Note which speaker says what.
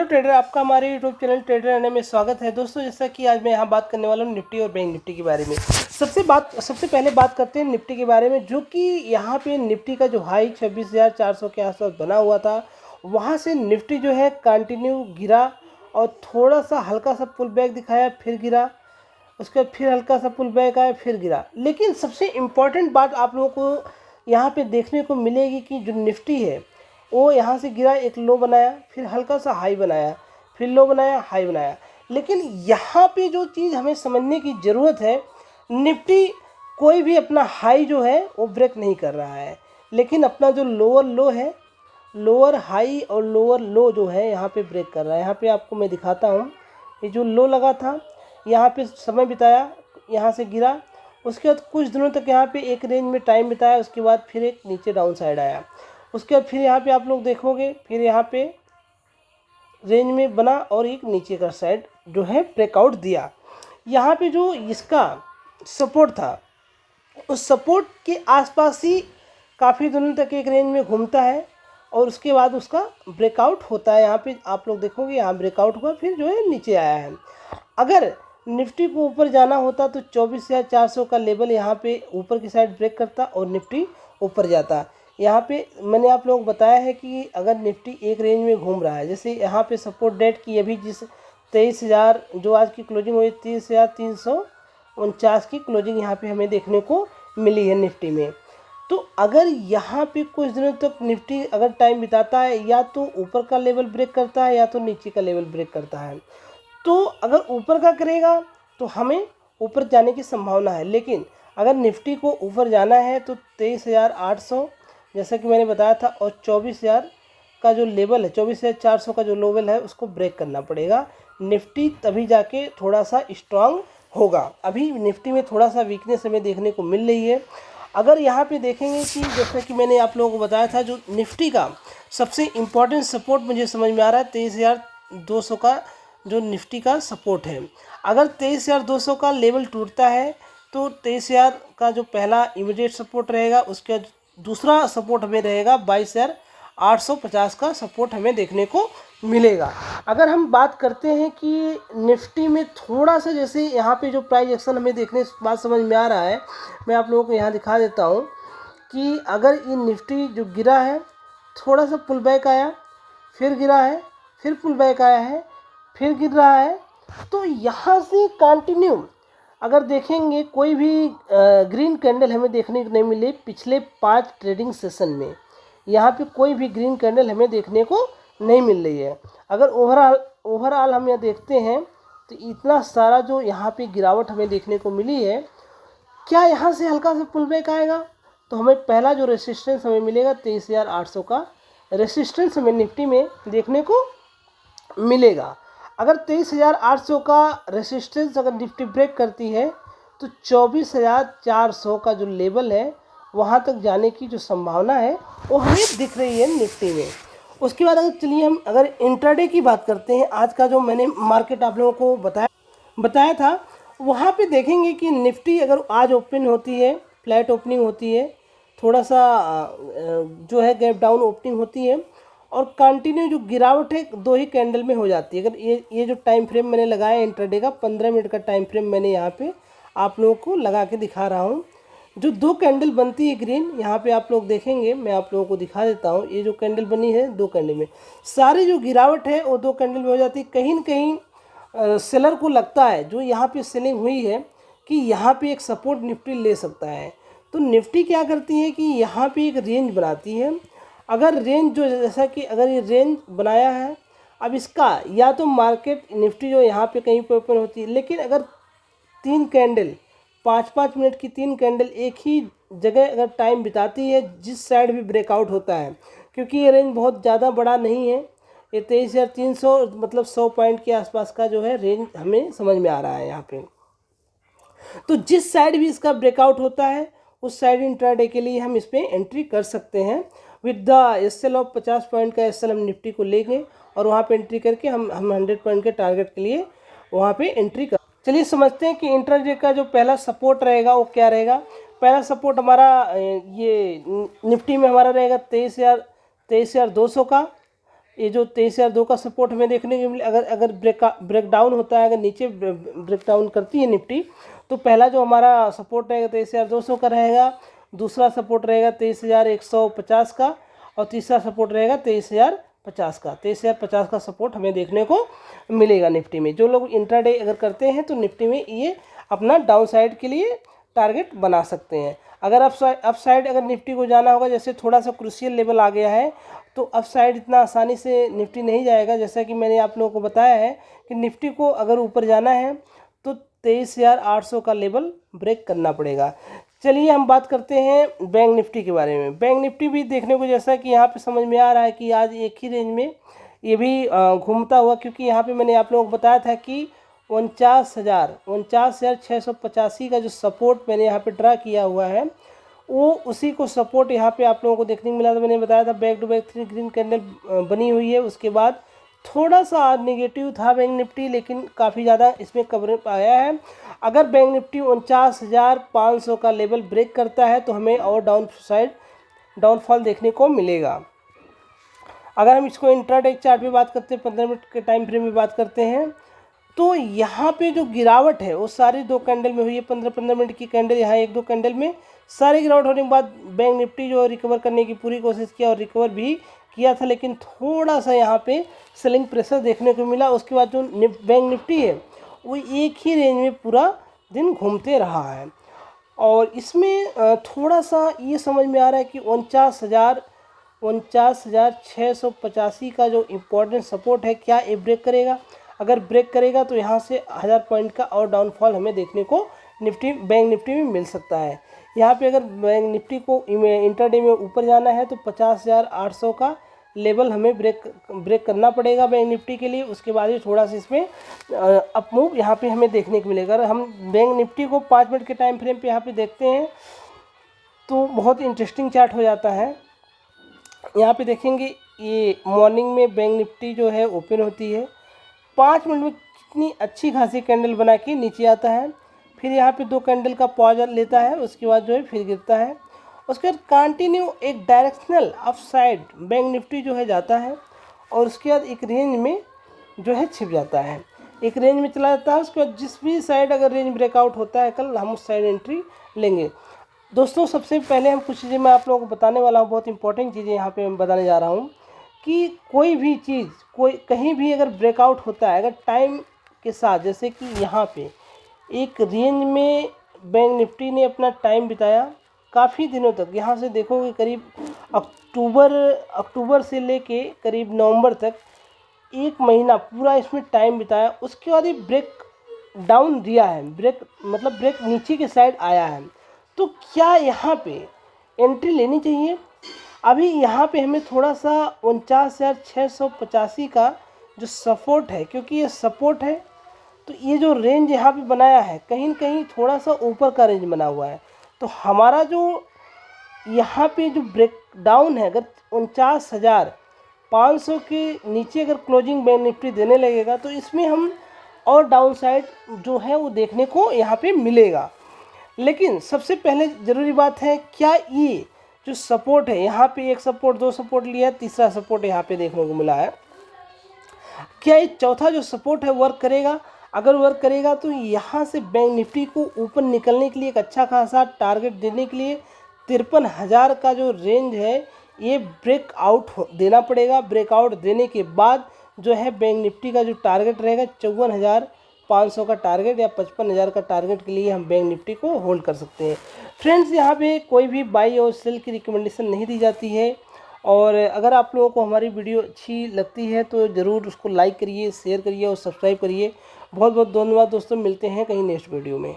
Speaker 1: Hello trader, आपका हमारे YouTube channel trader रहने में स्वागत है। दोस्तों, जैसा कि आज मैं यहाँ बात करने वाला हूँ निफ्टी और बैंक निफ्टी के बारे में। सबसे पहले बात करते हैं निफ्टी के बारे में, जो कि यहाँ पे निफ्टी का जो हाई 26,400 के आसपास बना हुआ था, वहाँ से निफ्टी जो है कंटिन्यू गिरा और थोड़ा सा हल्का सा पुल बैक दिखाया, फिर गिरा, उसके बाद फिर हल्का सा पुल बैक आया, फिर गिरा। लेकिन सबसे इम्पॉर्टेंट बात आप लोगों को यहाँ पे देखने को मिलेगी कि जो निफ्टी है वो यहाँ से गिरा, एक लो बनाया, फिर हल्का सा हाई बनाया, फिर लो बनाया, हाई बनाया। लेकिन यहाँ पे जो चीज़ हमें समझने की ज़रूरत है, निफ्टी कोई भी अपना हाई जो है वो ब्रेक नहीं कर रहा है, लेकिन अपना जो लोअर लो है, लोअर हाई और लोअर लो जो है यहाँ पे ब्रेक कर रहा है। यहाँ पे आपको मैं दिखाता हूँ, ये जो लो लगा था यहाँ पे समय बिताया, यहाँ से गिरा, उसके बाद कुछ दिनों तक यहाँ पे एक रेंज में टाइम बिताया, उसके बाद फिर एक नीचे डाउन साइड आया, उसके बाद फिर यहाँ पे आप लोग देखोगे फिर यहाँ पे रेंज में बना और एक नीचे का साइड जो है ब्रेकआउट दिया। यहाँ पे जो इसका सपोर्ट था, उस सपोर्ट के आसपास ही काफ़ी दिनों तक एक रेंज में घूमता है और उसके बाद उसका ब्रेकआउट होता है। यहाँ पे आप लोग देखोगे यहाँ ब्रेकआउट हुआ, फिर जो है नीचे आया है। अगर निफ्टी को ऊपर जाना होता तो 24,400 का लेवल यहाँ पे ऊपर की साइड ब्रेक करता और निफ्टी ऊपर जाता। यहाँ पे मैंने आप लोगों को बताया है कि अगर निफ्टी एक रेंज में घूम रहा है, जैसे यहाँ पे सपोर्ट डेट की अभी जिस 23,000 जो आज की क्लोजिंग हुई 23,349 की क्लोजिंग यहाँ पे हमें देखने को मिली है निफ्टी में। तो अगर यहाँ पे कुछ दिनों तक निफ्टी अगर टाइम बिताता है, या तो ऊपर का लेवल ब्रेक करता है या तो नीचे का लेवल ब्रेक करता है। तो अगर ऊपर का करेगा तो हमें ऊपर जाने की संभावना है, लेकिन अगर निफ्टी को ऊपर जाना है तो 23,800 जैसा कि मैंने बताया था और 24,000 का जो लेवल है, 24,400 का जो लेवल है उसको ब्रेक करना पड़ेगा। निफ्टी तभी जाके थोड़ा सा स्ट्रांग होगा। अभी निफ्टी में थोड़ा सा वीकनेस हमें देखने को मिल रही है। अगर यहाँ पे देखेंगे कि जैसा कि मैंने आप लोगों को बताया था, जो निफ्टी का सबसे इम्पॉर्टेंट सपोर्ट मुझे समझ में आ रहा है 23,200 का जो निफ्टी का सपोर्ट है। अगर 23,200 का लेवल टूटता है तो 23,000 का जो पहला इमीडिएट सपोर्ट रहेगा, उसका दूसरा सपोर्ट हमें रहेगा 22,850 का सपोर्ट हमें देखने को मिलेगा। अगर हम बात करते हैं कि निफ्टी में थोड़ा सा जैसे यहाँ पे जो प्राइस एक्शन हमें देखने बात समझ में आ रहा है, मैं आप लोगों को यहाँ दिखा देता हूँ कि अगर ये निफ्टी जो गिरा है, थोड़ा सा पुल बैक आया, फिर गिरा है, फिर पुल बैक आया है, फिर गिर रहा है, तो यहाँ से कंटिन्यू अगर देखेंगे कोई भी ग्रीन कैंडल हमें देखने को नहीं मिली पिछले 5 ट्रेडिंग सेशन में। यहाँ पे कोई भी ग्रीन कैंडल हमें देखने को नहीं मिल रही है। अगर ओवरऑल हम यहाँ देखते हैं तो इतना सारा जो यहाँ पे गिरावट हमें देखने को मिली है, क्या यहाँ से हल्का सा पुल बैक आएगा तो हमें पहला जो रेसिस्टेंस हमें मिलेगा 23,800 का रेसिस्टेंस हमें निफ्टी में देखने को मिलेगा। अगर 23,800 का रेसिस्टेंस अगर निफ्टी ब्रेक करती है तो 24,400 का जो लेवल है वहाँ तक जाने की जो संभावना है वो हमें दिख रही है निफ्टी में। उसके बाद चलिए हम अगर इंट्राडे की बात करते हैं, आज का जो मैंने मार्केट आप लोगों को बताया था, वहाँ पे देखेंगे कि निफ्टी अगर आज ओपन होती है, फ्लैट ओपनिंग होती है, थोड़ा सा जो है गैप डाउन ओपनिंग होती है और कंटिन्यू जो गिरावट है 2 ही कैंडल में हो जाती है। अगर ये जो टाइम फ्रेम मैंने लगाया है इंट्राडे का 15 मिनट का टाइम फ्रेम मैंने यहाँ पे आप लोगों को लगा के दिखा रहा हूँ। जो 2 कैंडल बनती है ग्रीन, यहाँ पे आप लोग देखेंगे, मैं आप लोगों को दिखा देता हूँ। ये जो कैंडल बनी है 2 कैंडल में, सारी जो गिरावट है वो 2 कैंडल में हो जाती है। कहीं न कहीं सेलर को लगता है, जो यहाँ पे सेलिंग हुई है, कि यहाँ पे एक सपोर्ट निफ्टी ले सकता है। तो निफ्टी क्या करती है कि यहाँ पे एक रेंज बनाती है। अगर रेंज जो जैसा कि अगर ये रेंज बनाया है, अब इसका या तो मार्केट निफ्टी जो यहाँ पे कहीं पे ओपन होती है, लेकिन अगर 3 कैंडल 5-5 मिनट की 3 कैंडल एक ही जगह अगर टाइम बिताती है, जिस साइड भी ब्रेकआउट होता है, क्योंकि ये रेंज बहुत ज़्यादा बड़ा नहीं है, ये 23,300 मतलब 100 पॉइंट के आसपास का जो है रेंज हमें समझ में आ रहा है यहाँ पे। तो जिस साइड भी इसका ब्रेकआउट होता है उस साइड इंट्राडे के लिए हम इस पर एंट्री कर सकते हैं। With the SL of 50 point का एसएल हम निफ्टी को लेंगे और वहाँ पे एंट्री करके हम 100 पॉइंट के टारगेट के लिए वहाँ पे एंट्री कर। चलिए समझते हैं कि इंट्राडे का जो पहला सपोर्ट रहेगा वो क्या रहेगा। पहला सपोर्ट हमारा ये निफ्टी में हमारा रहेगा 23,200 का। ये जो 23,002 का सपोर्ट हमें देखने को मिले, अगर ब्रेक डाउन होता है, अगर नीचे ब्रेक डाउन करती है निफ्टी, तो पहला जो हमारा सपोर्ट रहेगा 23,200 का रहेगा, दूसरा सपोर्ट रहेगा 23,150 का, और तीसरा सपोर्ट रहेगा 23,050 का। 23,050 का सपोर्ट हमें देखने को मिलेगा निफ्टी में। जो लोग इंट्राडे अगर करते हैं तो निफ्टी में ये अपना डाउन साइड के लिए टारगेट बना सकते हैं। अगर अप साइड अगर निफ्टी को जाना होगा, जैसे थोड़ा सा क्रूशियल लेवल आ गया है, तो अप साइड इतना आसानी से निफ्टी नहीं जाएगा। जैसा कि मैंने आप लोगों को बताया है कि निफ्टी को अगर ऊपर जाना है तो 23,800 का लेवल ब्रेक करना पड़ेगा। चलिए हम बात करते हैं बैंक निफ्टी के बारे में। बैंक निफ्टी भी देखने को जैसा कि यहाँ पे समझ में आ रहा है कि आज एक ही रेंज में ये भी घूमता हुआ, क्योंकि यहाँ पे मैंने आप लोगों को बताया था कि 49,685 का जो सपोर्ट मैंने यहाँ पे ड्रा किया हुआ है, वो उसी को सपोर्ट यहाँ पे आप लोगों को देखने को मिला था। मैंने बताया था back to back 3 green candle बनी हुई है। उसके बाद थोड़ा सा आज नेगेटिव था बैंक निफ्टी, लेकिन काफ़ी ज़्यादा इसमें कवरेज आया है। अगर बैंक निफ्टी 49,500 का लेवल ब्रेक करता है तो हमें और डाउनफॉल देखने को मिलेगा। अगर हम इसको इंट्राडे चार्ट पे बात करते हैं, 15 मिनट के टाइम फ्रेम में बात करते हैं, तो यहाँ पे जो गिरावट है वो सारी 2 कैंडल में हुई है। 15-15 मिनट की कैंडल, यहाँ 1-2 कैंडल में सारी गिरावट होने के बाद बैंक निफ्टी जो रिकवर करने की पूरी कोशिश किया और रिकवर भी किया था, लेकिन थोड़ा सा यहाँ पे सेलिंग प्रेशर देखने को मिला। उसके बाद जो बैंक निफ्टी है वो एक ही रेंज में पूरा दिन घूमते रहा है, और इसमें थोड़ा सा ये समझ में आ रहा है कि 49,685 का जो इम्पोर्टेंट सपोर्ट है, क्या ये ब्रेक करेगा। अगर ब्रेक करेगा तो यहाँ से 1000 पॉइंट का और डाउनफॉल हमें देखने को बैंक निफ्टी में मिल सकता है। यहाँ पे अगर बैंक निफ्टी को इंटरडे में ऊपर जाना है तो 50,800 का लेवल हमें ब्रेक करना पड़ेगा बैंक निफ्टी के लिए। उसके बाद ही थोड़ा सा इसमें अप मूव यहाँ पे हमें देखने को मिलेगा। अगर हम बैंक निफ्टी को 5 मिनट के टाइम फ्रेम पे यहाँ पे देखते हैं तो बहुत इंटरेस्टिंग चार्ट हो जाता है। यहाँ पे देखेंगे ये मॉर्निंग में बैंक निफ्टी जो है ओपन होती है, 5 मिनट में कितनी अच्छी खासी कैंडल बना के नीचे आता है, फिर यहाँ पे 2 कैंडल का पॉज लेता है, उसके बाद जो है फिर गिरता है। उसके बाद कंटिन्यू एक directional up side bank Nifty जो है जाता है, और उसके बाद एक रेंज में जो है छिप जाता है, एक रेंज में चला जाता है। उसके बाद जिस भी साइड अगर रेंज ब्रेकआउट होता है कल, हम उस साइड एंट्री लेंगे। दोस्तों सबसे पहले हम कुछ चीज़ें मैं आप लोगों को बताने वाला हूँ, बहुत इंपॉर्टेंट चीज़ें यहाँ पे मैं बताने जा रहा हूँ कि कोई भी चीज़ कहीं भी अगर ब्रेकआउट होता है, अगर टाइम के साथ, जैसे कि यहाँ पे एक रेंज में बैंक निफ्टी ने अपना टाइम बिताया काफ़ी दिनों तक। यहाँ से देखोगे करीब अक्टूबर से लेके करीब नवंबर तक 1 महीना पूरा इसमें टाइम बिताया। उसके बाद ये ब्रेक डाउन दिया है, ब्रेक नीचे के साइड आया है, तो क्या यहाँ पे एंट्री लेनी चाहिए? अभी यहाँ पे हमें थोड़ा सा 49,685 का जो सपोर्ट है, क्योंकि ये सपोर्ट है तो ये जो रेंज यहाँ पे बनाया है कहीं न कहीं थोड़ा सा ऊपर का रेंज बना हुआ है। तो हमारा जो यहाँ पे जो ब्रेक डाउन है, अगर 49,500 के नीचे अगर क्लोजिंग बैंक निफ्टी देने लगेगा तो इसमें हम और डाउन साइड जो है वो देखने को यहाँ पे मिलेगा। लेकिन सबसे पहले ज़रूरी बात है, क्या ये जो सपोर्ट है, यहाँ पे 1 सपोर्ट 2 सपोर्ट लिया है, तीसरा सपोर्ट यहाँ पे देखने को मिला है, क्या ये चौथा जो सपोर्ट है वर्क करेगा? अगर वर्क करेगा तो यहाँ से बैंक निफ्टी को ऊपर निकलने के लिए एक अच्छा खासा टारगेट देने के लिए 53,000 का जो रेंज है ये ब्रेकआउट देना पड़ेगा। ब्रेकआउट देने के बाद जो है बैंक निफ्टी का जो टारगेट रहेगा 54,500 का टारगेट या 55,000 का टारगेट के लिए हम बैंक निफ्टी को होल्ड कर सकते हैं। फ्रेंड्स, यहाँ पे कोई भी बाई और सेल की रिकमेंडेशन नहीं दी जाती है, और अगर आप लोगों को हमारी वीडियो अच्छी लगती है तो ज़रूर उसको लाइक करिए, शेयर करिए और सब्सक्राइब करिए। बहुत बहुत धन्यवाद दोस्तों, मिलते हैं कहीं नेक्स्ट वीडियो में।